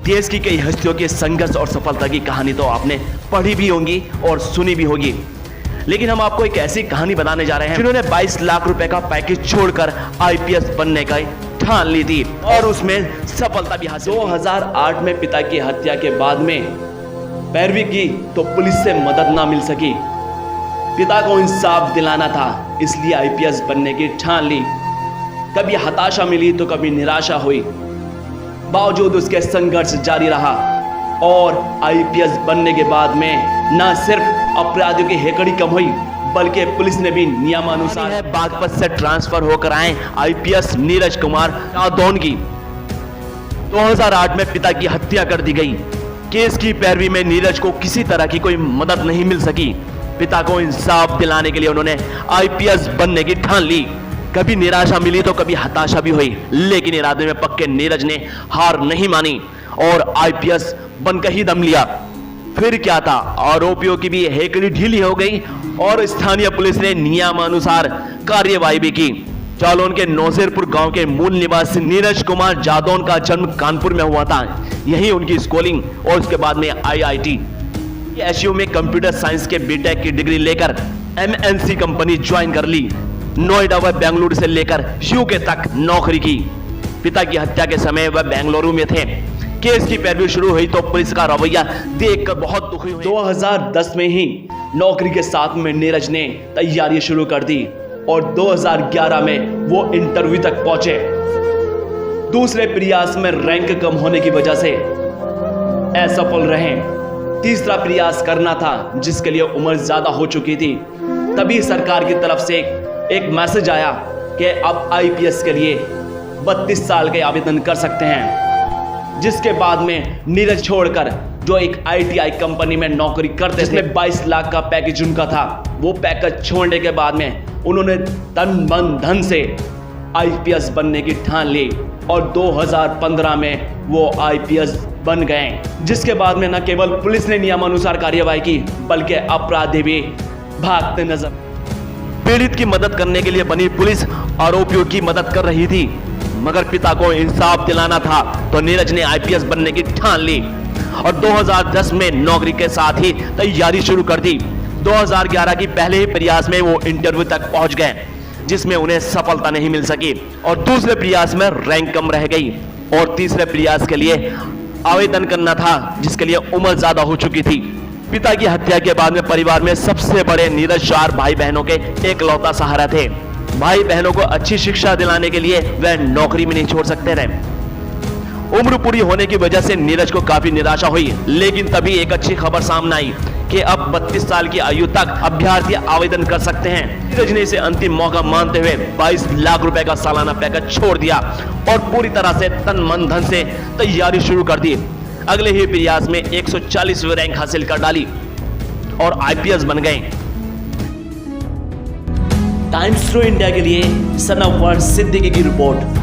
देश की कई हस्तियों के संघर्ष और सफलता की कहानी तो आपने पढ़ी भी होंगी और सुनी भी होगी, लेकिन हम आपको एक ऐसी कहानी बताने जा रहे हैं जिन्होंने 22 लाख रुपए का पैकेज छोड़कर आईपीएस बनने का ठान ली थी और उसमें सफलता भी हासिल। 2008 में पिता की हत्या के बाद में पैरवी की तो पुलिस से मदद ना मिल सकी। पिता को इंसाफ दिलाना था, इसलिए आईपीएस बनने की ठान ली। कभी हताशा मिली तो कभी निराशा हुई, बावजूद उसके संघर्ष जारी रहा और आईपीएस बनने के बाद में न सिर्फ अपराधियों की हेकड़ी कम हुई बल्कि पुलिस ने भी नियमानुसार बागपत से ट्रांसफर होकर आए आईपीएस नीरज कुमार जादौन की 2008 में पिता की हत्या कर दी गई। केस की पैरवी में नीरज को किसी तरह की कोई मदद नहीं मिल सकी। पिता को इंसाफ दिलाने के लिए उन्होंने आईपीएस बनने की ठान ली। कभी निराशा मिली तो कभी हताशा भी हुई, लेकिन इरादे में पक्के नीरज ने हार नहीं मानी और आईपीएस बनकर ही दम लिया। फिर क्या था, आरोपियों की भी हेकड़ी ढीली हो गई और स्थानीय पुलिस ने नियमानुसार कार्यवाही भी की। जालौन के नौसेरपुर गांव के मूल निवासी नीरज कुमार जादौन का जन्म कानपुर में हुआ था। यही उनकी स्कूलिंग और उसके बाद में आईआईटी एसयू में कंप्यूटर साइंस के बीटेक की डिग्री लेकर एमएनसी कंपनी ज्वाइन कर ली। नोएडा व बेंगलुरु से लेकर यूके तक नौकरी की। पिता की हत्या के समय वह बेंगलुरु में थे। केस की पैरवी शुरू हुई तो पुलिस का रवैया देखकर बहुत दुखी हुए। 2010 में ही नौकरी के साथ में नीरज ने तैयारी शुरू कर दी और 2011 में वो इंटरव्यू तक पहुंचे। दूसरे प्रयास में रैंक कम होने की वजह से असफल रहे। तीसरा प्रयास करना था जिसके लिए उम्र ज्यादा हो चुकी थी। तभी सरकार की तरफ से एक मैसेज आया कि अब आईपीएस के लिए 32 साल के आवेदन कर सकते हैं, जिसके बाद में नीरज छोड़कर जो एक आईटीआई कंपनी में नौकरी करते थे जिसमें 22 लाख का पैकेज उनका था, वो पैकेज छोड़ने के बाद में उन्होंने तन मन धन से आईपीएस बनने की ठान ली और 2015 में वो आईपीएस बन गए। जिसके बाद में न केवल पुलिस ने नियमानुसार कार्यवाही की बल्कि अपराधी भी भागते नजर। पीड़ित की मदद करने के लिए बनी पुलिस आरोपियों की मदद कर रही थी, मगर पिता को इंसाफ दिलाना था तो नीरज ने आईपीएस बनने की ठान ली और 2010 में नौकरी के साथ ही तैयारी शुरू कर दी। 2011 की पहले ही प्रयास में वो इंटरव्यू तक पहुंच गए, जिसमें उन्हें सफलता नहीं मिल सकी और दूसरे प्रयास में रैंक कम रह गई और तीसरे प्रयास के लिए आवेदन करना था जिसके लिए उम्र ज्यादा हो चुकी थी। पिता की हत्या के बाद में परिवार में सबसे बड़े नीरज 4 भाई बहनों के एकलौता सहारा थे। भाई बहनों को अच्छी शिक्षा दिलाने के लिए वह नौकरी में नहीं छोड़ सकते रहे। उम्र पूरी होने की वजह से नीरज को काफी निराशा हुई, लेकिन तभी एक अच्छी खबर सामने आई कि अब 32 साल की आयु तक अभ्यर्थी आवेदन कर सकते हैं। नीरज ने इसे अंतिम मौका मानते हुए 22 लाख रुपए का सालाना पैकेज छोड़ दिया और पूरी तरह से तन मन धन से तैयारी शुरू कर दी। अगले ही प्रयास में 140वीं रैंक हासिल कर डाली और आईपीएस बन गए। टाइम्स थ्रू इंडिया के लिए सनवर्ड सिद्दीकी की रिपोर्ट।